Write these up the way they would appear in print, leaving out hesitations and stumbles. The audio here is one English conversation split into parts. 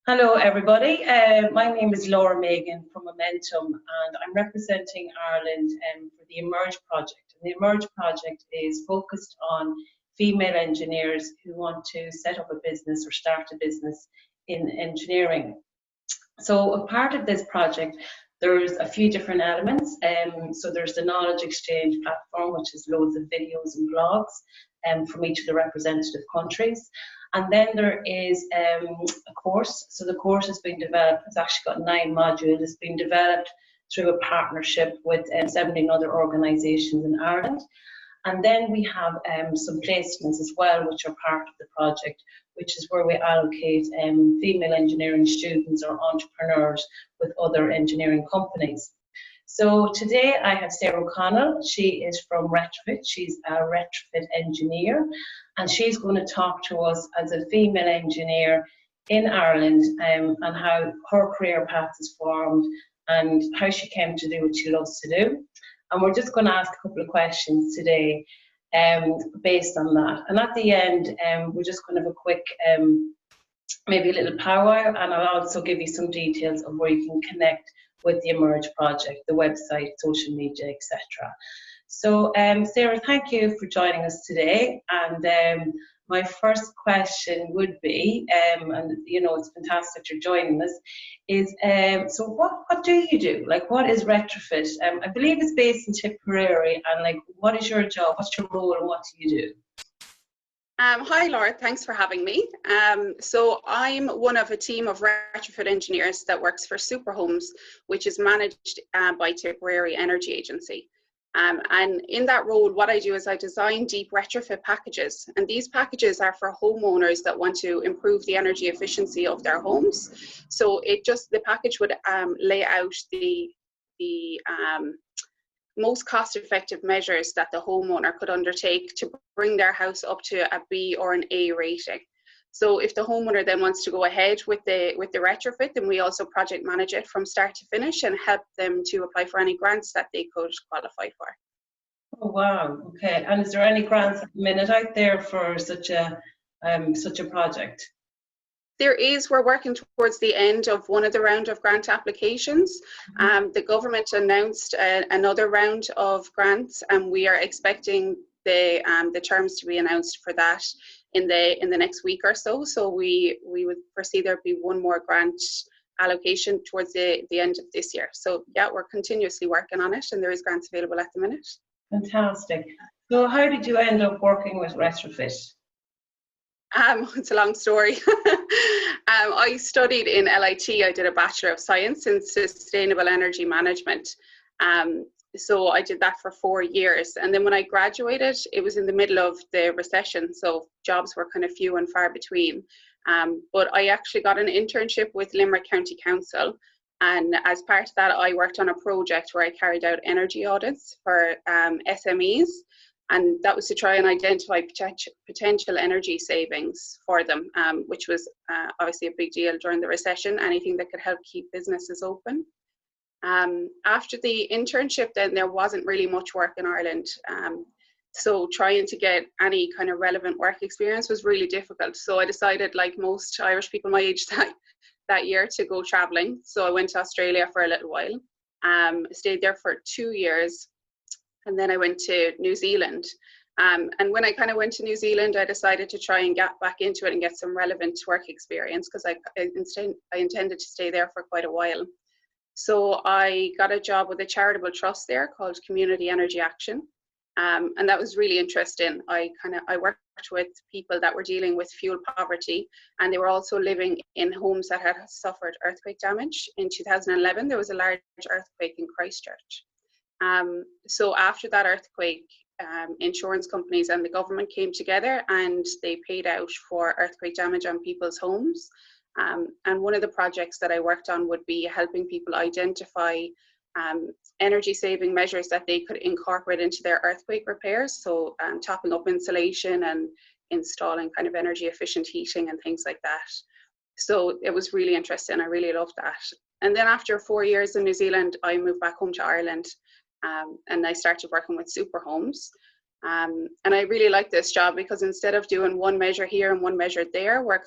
Hello, everybody. My name is Laura Magan from Momentum, and I'm representing Ireland for the Emerge project. And the Emerge project is focused on female engineers who want to set up a business or start a business in engineering. So, a part of this project, there's a few different elements. So, there's the knowledge exchange platform, which is loads of videos and blogs from each of the representative countries. And then there is a course. So the course has been developed, it's actually got 9 modules. It's been developed through a partnership with 17 other organisations in Ireland. And then we have some placements as well, which are part of the project, which is where we allocate female engineering students or entrepreneurs with other engineering companies. So today I have Sarah O'Connell. She is from Retrofit. She's a retrofit engineer, and she's going to talk to us as a female engineer in Ireland and how her career path is formed and how she came to do what she loves to do. And we're just going to ask a couple of questions today based on that. And at the end, we're just going to have a quick, maybe a little powwow, and I'll also give you some details of where you can connect with the Emerge project, the website, social media, etc. So, Sarah, thank you for joining us today. And my first question would be, and you know, it's fantastic you're joining us, is so what do you do? Like, what is Retrofit? I believe it's based in Tipperary, and like, what is your job? What's your role, and what do you do? Hi Laura, thanks for having me. So I'm one of a team of retrofit engineers that works for Superhomes, which is managed by Tipperary Energy Agency. And in that role, what I do is I design deep retrofit packages. And these packages are for homeowners that want to improve the energy efficiency of their homes. So the package would lay out the most cost-effective measures that the homeowner could undertake to bring their house up to a B or an A rating. So if the homeowner then wants to go ahead with the retrofit, then we also project manage it from start to finish and help them to apply for any grants that they could qualify for. Oh wow! Okay, and is there any grants at the minute out there for such a project? There is. We're working towards the end of one of the round of grant applications. The government announced another round of grants, and we are expecting the terms to be announced for that in the next week or so. So we would foresee there'd be one more grant allocation towards the end of this year. So yeah, we're continuously working on it, and there is grants available at the minute. Fantastic. So how did you end up working with Retrofit? It's a long story. I studied in LIT. I did a Bachelor of Science in Sustainable Energy Management. So I did that for 4 years. And then when I graduated, it was in the middle of the recession. So jobs were kind of few and far between. But I actually got an internship with Limerick County Council. And as part of that, I worked on a project where I carried out energy audits for SMEs. And that was to try and identify potential energy savings for them, which was obviously a big deal during the recession, anything that could help keep businesses open. After the internship, then there wasn't really much work in Ireland. So trying to get any kind of relevant work experience was really difficult. So I decided, like most Irish people my age that year, to go traveling. So I went to Australia for a little while, stayed there for 2 years. And then I went to New Zealand. And when I kind of went to New Zealand, I decided to try and get back into it and get some relevant work experience, because I intended to stay there for quite a while. So I got a job with a charitable trust there called Community Energy Action. And that was really interesting. I worked with people that were dealing with fuel poverty, and they were also living in homes that had suffered earthquake damage. In 2011, there was a large earthquake in Christchurch. So after that earthquake, insurance companies and the government came together and they paid out for earthquake damage on people's homes. And one of the projects that I worked on would be helping people identify energy saving measures that they could incorporate into their earthquake repairs. So topping up insulation and installing kind of energy efficient heating and things like that. So it was really interesting. I really loved that. And then after 4 years in New Zealand, I moved back home to Ireland. And I started working with Superhomes. And I really like this job because instead of doing one measure here and one measure there, we're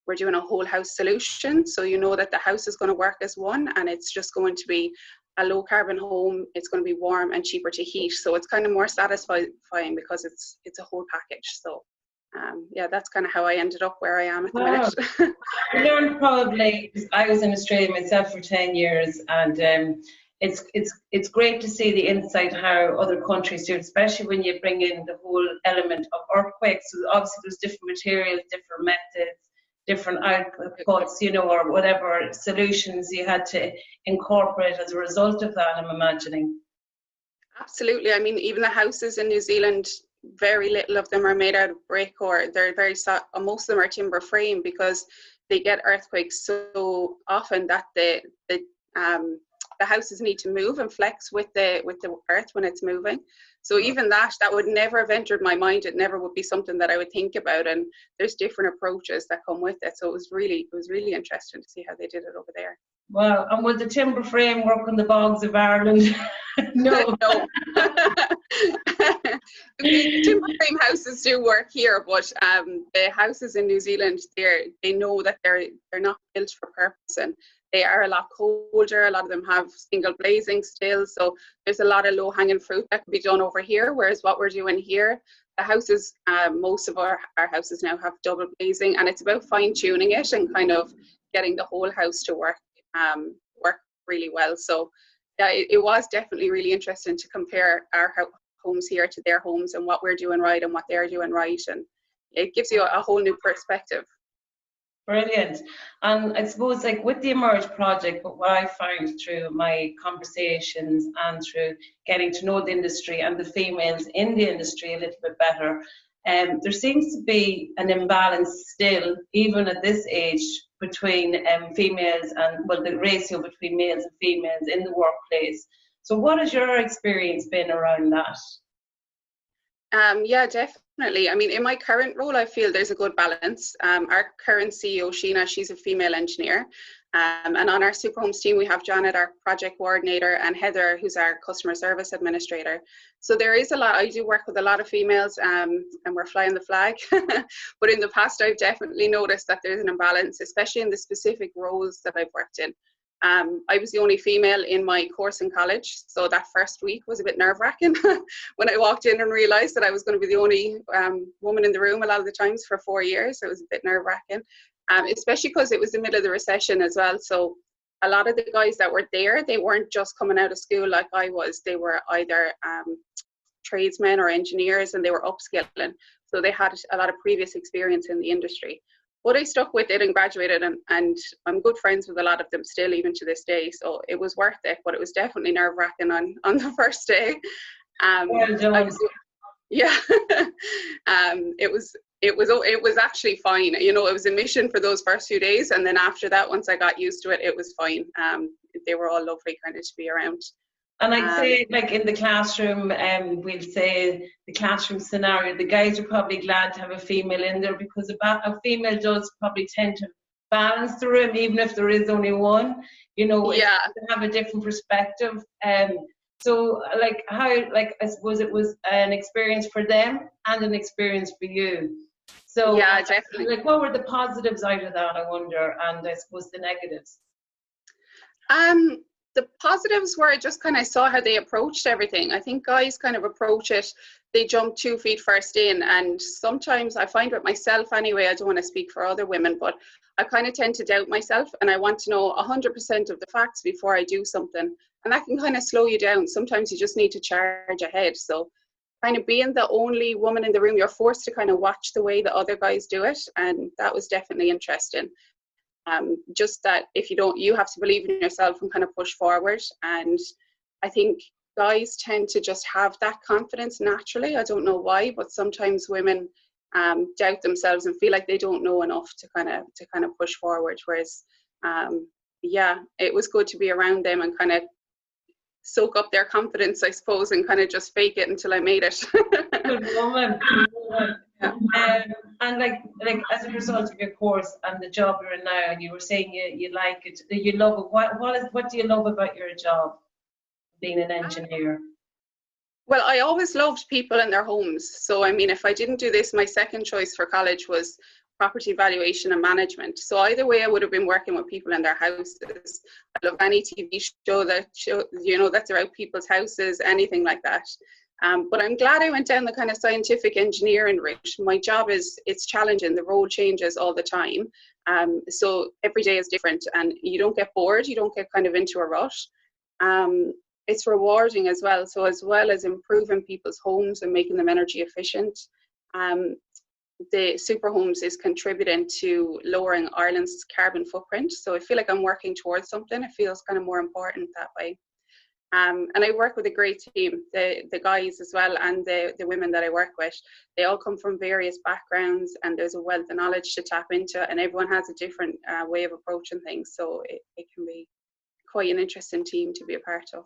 we're doing a whole house solution. So you know that the house is going to work as one, and it's just going to be a low carbon home. It's going to be warm and cheaper to heat. So it's kind of more satisfying because it's a whole package. So yeah, that's kind of how I ended up where I am at the minute. I learned probably, I was in Australia myself for 10 years, and it's great to see the insight how other countries do it, especially when you bring in the whole element of earthquakes. So obviously there's different materials, different methods, different outputs, you know, or whatever solutions you had to incorporate as a result of that, I'm imagining. Absolutely. I mean, even the houses in New Zealand, very little of them are made out of brick, or they're most of them are timber frame, because they get earthquakes so often that the houses need to move and flex with the earth when it's moving. So even that would never have entered my mind. It never would be something that I would think about. And there's different approaches that come with it. So it was really interesting to see how they did it over there. Well, and would the timber frame work on the bogs of Ireland? No. No. Timber frame houses do work here, but the houses in New Zealand, they know that they're not built for purpose, and they are a lot colder. A lot of them have single glazing still, so there's a lot of low-hanging fruit that can be done over here, whereas what we're doing here, the houses, most of our houses now have double glazing, and it's about fine-tuning it and kind of getting the whole house to work really well. So yeah, it was definitely really interesting to compare our homes here to their homes and what we're doing right and what they're doing right, and it gives you a whole new perspective. Brilliant. And I suppose, like, with the Emerge project, but what I found through my conversations and through getting to know the industry and the females in the industry a little bit better, there seems to be an imbalance still, even at this age, between females and, well, the ratio between males and females in the workplace. So what has your experience been around that? Yeah, definitely. I mean, in my current role, I feel there's a good balance. Our current CEO, Sheena, she's a female engineer. And on our Superhomes team, we have Janet, our project coordinator, and Heather, who's our customer service administrator. So there is a lot. I do work with a lot of females, and we're flying the flag. But in the past, I've definitely noticed that there's an imbalance, especially in the specific roles that I've worked in. I was the only female in my course in college, so that first week was a bit nerve-wracking when I walked in and realised that I was going to be the only woman in the room a lot of the times for 4 years. It was a bit nerve-wracking, especially because it was the middle of the recession as well. So a lot of the guys that were there, they weren't just coming out of school like I was. They were either tradesmen or engineers, and they were upskilling. So they had a lot of previous experience in the industry. But I stuck with it and graduated, and I'm good friends with a lot of them still, even to this day. So it was worth it, but it was definitely nerve-wracking on the first day. Well done. Yeah, it was actually fine. You know, it was a mission for those first few days, and then after that, once I got used to it, it was fine. They were all lovely kind of to be around. And I'd say, like, in the classroom, we'll say the classroom scenario, the guys are probably glad to have a female in there, because a female does probably tend to balance the room, even if there is only one, you know, yeah, to have a different perspective. So, like, how, like, I suppose it was an experience for them and an experience for you. So, yeah, definitely. like, what were the positives out of that, I wonder, and I suppose the negatives? The positives were I just kind of saw how they approached everything. I think guys kind of approach it, they jump 2 feet first in, and sometimes I find with myself anyway, I don't want to speak for other women, but I kind of tend to doubt myself, and I want to know 100% of the facts before I do something, and that can kind of slow you down. Sometimes you just need to charge ahead. So kind of being the only woman in the room, you're forced to kind of watch the way the other guys do it, and that was definitely interesting. Just that if you have to believe in yourself and kind of push forward. And I think guys tend to just have that confidence naturally. I don't know why, but sometimes women doubt themselves and feel like they don't know enough to kind of push forward. Whereas, yeah, it was good to be around them and kind of soak up their confidence, I suppose, and kind of just fake it until I made it. Good woman. And like as a result of your course and the job you're in now, and you were saying you like it, you love it. What do you love about your job, being an engineer? Well, I always loved people in their homes. So I mean, if I didn't do this, my second choice for college was property valuation and management. So either way, I would have been working with people in their houses. I love any TV show that's about people's houses, anything like that. But I'm glad I went down the kind of scientific engineering route. My job it's challenging. The role changes all the time. So every day is different, and you don't get bored. You don't get kind of into a rut. It's rewarding as well. So as well as improving people's homes and making them energy efficient, the super homes is contributing to lowering Ireland's carbon footprint. So I feel like I'm working towards something. It feels kind of more important that way. And I work with a great team, the guys as well, and the women that I work with. They all come from various backgrounds, and there's a wealth of knowledge to tap into, and everyone has a different way of approaching things. So it can be quite an interesting team to be a part of.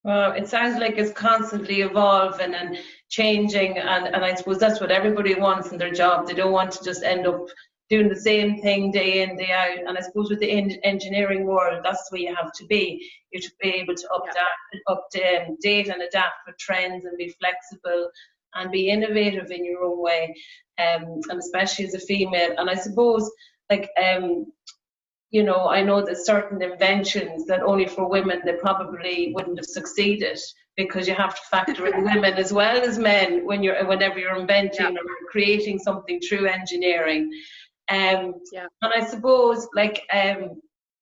Well, it sounds like it's constantly evolving and changing, and I suppose that's what everybody wants in their job. They don't want to just end up doing the same thing day in, day out. And I suppose with the engineering world, that's the way you have to be. You have to be able to update and adapt with trends and be flexible and be innovative in your own way, and especially as a female. And I suppose, like, you know, I know that certain inventions that only for women, they probably wouldn't have succeeded, because you have to factor in women as well as men whenever you're inventing or creating something through engineering. And I suppose, like,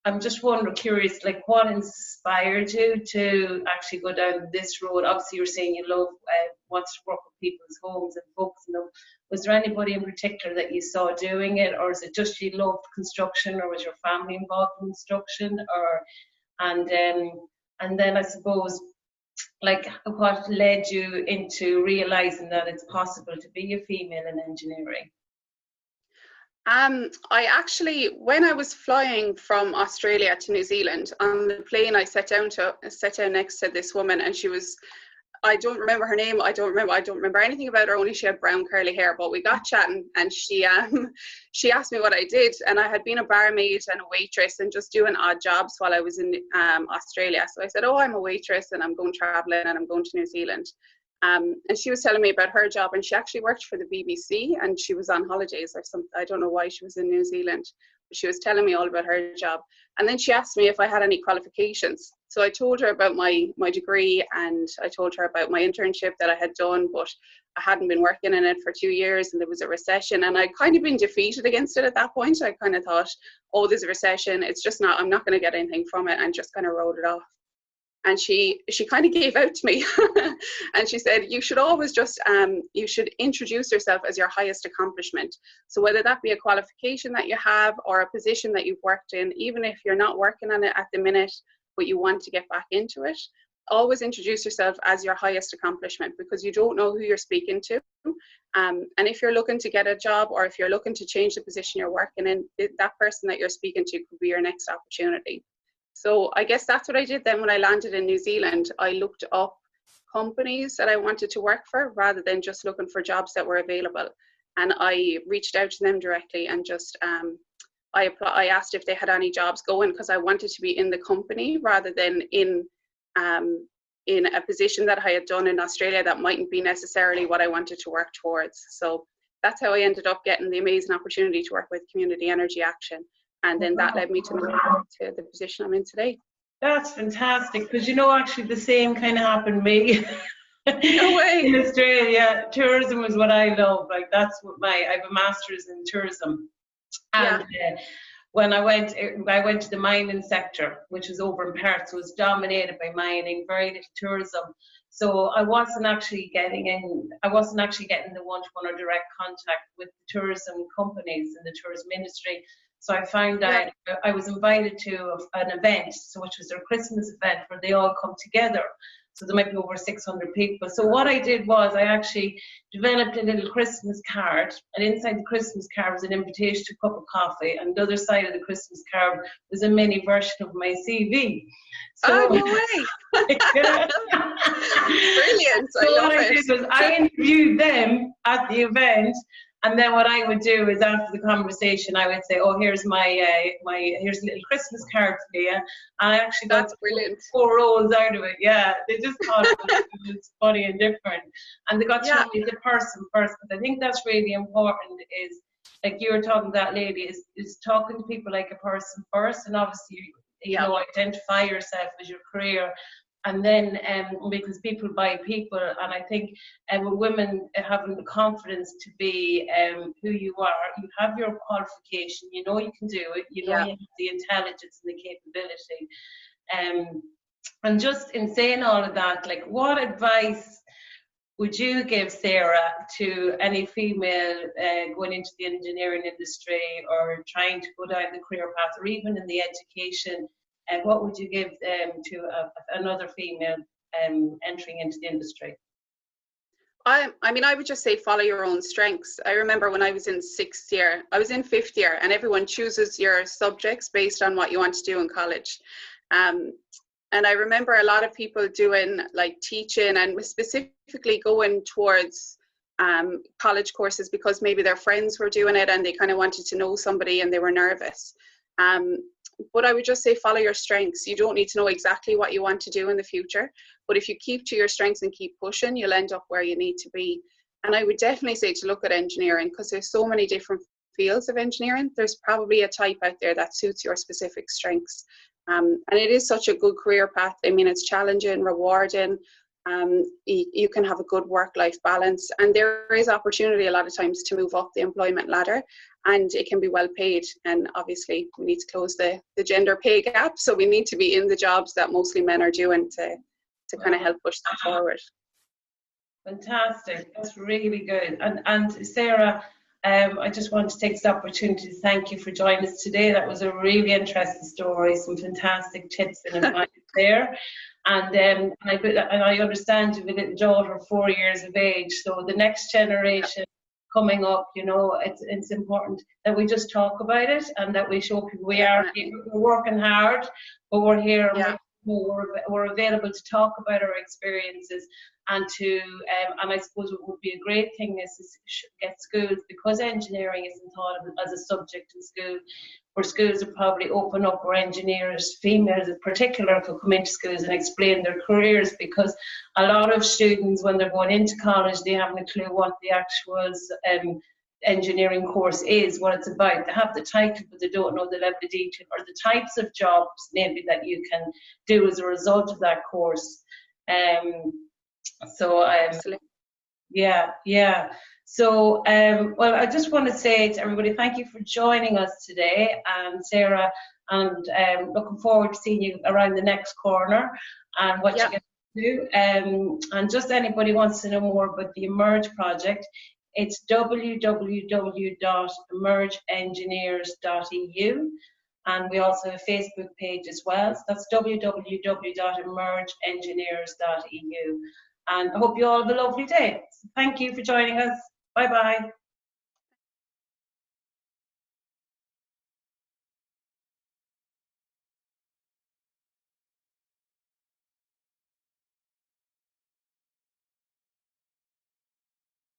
I'm just curious, like, what inspired you to actually go down this road? Obviously, you're saying you love wants to work with people's homes and focusing them. Was there anybody in particular that you saw doing it, or is it just you loved construction, or was your family involved in construction, or and then I suppose, like, what led you into realizing that it's possible to be a female in engineering? I actually, when I was flying from Australia to New Zealand, on the plane, I sat down next to this woman, and she was, I don't remember her name. I don't remember anything about her. Only she had brown curly hair. But we got chatting, and she asked me what I did, and I had been a barmaid and a waitress and just doing odd jobs while I was in Australia. So I said, "Oh, I'm a waitress, and I'm going traveling, and I'm going to New Zealand." And she was telling me about her job, and she actually worked for the BBC, and she was on holidays or something. I don't know why she was in New Zealand, but she was telling me all about her job. And then she asked me if I had any qualifications. So I told her about my degree, and I told her about my internship that I had done, but I hadn't been working in it for 2 years, and there was a recession, and I'd kind of been defeated against it at that point. I kind of thought, oh, there's a recession, it's just not, I'm not going to get anything from it, and just kind of wrote it off. And she kind of gave out to me and she said, you should always just, you should introduce yourself as your highest accomplishment. So whether that be a qualification that you have or a position that you've worked in, even if you're not working on it at the minute, but you want to get back into it, always introduce yourself as your highest accomplishment, because you don't know who you're speaking to. And if you're looking to get a job, or if you're looking to change the position you're working in, that person that you're speaking to could be your next opportunity. So I guess that's what I did then when I landed in New Zealand. I looked up companies that I wanted to work for rather than just looking for jobs that were available. And I reached out to them directly and just, I asked if they had any jobs going, because I wanted to be in the company rather than in a position that I had done in Australia that mightn't be necessarily what I wanted to work towards. So that's how I ended up getting the amazing opportunity to work with Community Energy Action. And then that led me to the position I'm in today. That's fantastic, because, you know, actually the same kind of happened to me. No way. In Australia, tourism is what I love. Like, that's what I have a master's in tourism. And when I went to the mining sector, which was over in Perth, so it was dominated by mining, very little tourism. So I wasn't actually getting the one-to-one or direct contact with the tourism companies in the tourism industry. So I found out I was invited to an event, which was their Christmas event, where they all come together. So there might be over 600 people. So what I did was I actually developed a little Christmas card, and inside the Christmas card was an invitation to a cup of coffee, and the other side of the Christmas card was a mini version of my CV. So, oh, no way. Brilliant. So what I did was I interviewed them at the event. And then what I would do is, after the conversation, I would say, "Oh, here's here's a little Christmas card for you." And I actually got 4 rolls out of it. Yeah, they just thought it was funny and different, and they got to know me as a person first. Because I think that's really important. Is like you were talking to that lady, is talking to people like a person first, and obviously, you know, identify yourself as your career. And then, because people buy people, and I think with women having the confidence to be who you are, you have your qualification, you know you can do it, you know you have the intelligence and the capability. And just in saying all of that, like, what advice would you give, Sarah, to any female going into the engineering industry or trying to go down the career path, or even in the education? And what would you give to another female entering into the industry? I mean, I would just say follow your own strengths. I remember when I was in 6th year, I was in 5th year, and everyone chooses your subjects based on what you want to do in college. And I remember a lot of people doing like teaching and specifically going towards college courses because maybe their friends were doing it and they kind of wanted to know somebody and they were nervous. But I would just say follow your strengths. You don't need to know exactly what you want to do in the future, but if you keep to your strengths and keep pushing, you'll end up where you need to be. And I would definitely say to look at engineering, because there's so many different fields of engineering. There's probably a type out there that suits your specific strengths. And it is such a good career path. I mean, it's challenging, rewarding. You can have a good work-life balance, and there is opportunity a lot of times to move up the employment ladder, and it can be well paid. And obviously we need to close the gender pay gap, so we need to be in the jobs that mostly men are doing to kind of help push that forward. Fantastic, that's really good. And Sarah, I just want to take this opportunity to thank you for joining us today. That was a really interesting story, some fantastic tips and advice there. And I understand you have a little daughter, 4 years of age, so the next generation coming up, you know, it's important that we just talk about it and that we show people we're working hard, but we're here. We're available to talk about our experiences and to and I suppose what would be a great thing is to get schools, because engineering isn't thought of as a subject in school, where schools will probably open up where engineers, females in particular, could come into schools and explain their careers, because a lot of students, when they're going into college, they haven't a clue what the actual engineering course is, what it's about. They have the title, but they don't know the level of detail or the types of jobs maybe that you can do as a result of that course. So So well, I just want to say to everybody, thank you for joining us today, and Sarah, and looking forward to seeing you around the next corner and what you get to do. And just anybody wants to know more about the Emerge project, it's www.emergeengineers.eu, and we also have a Facebook page as well. So that's www.emergeengineers.eu. And I hope you all have a lovely day. So thank you for joining us. Bye-bye.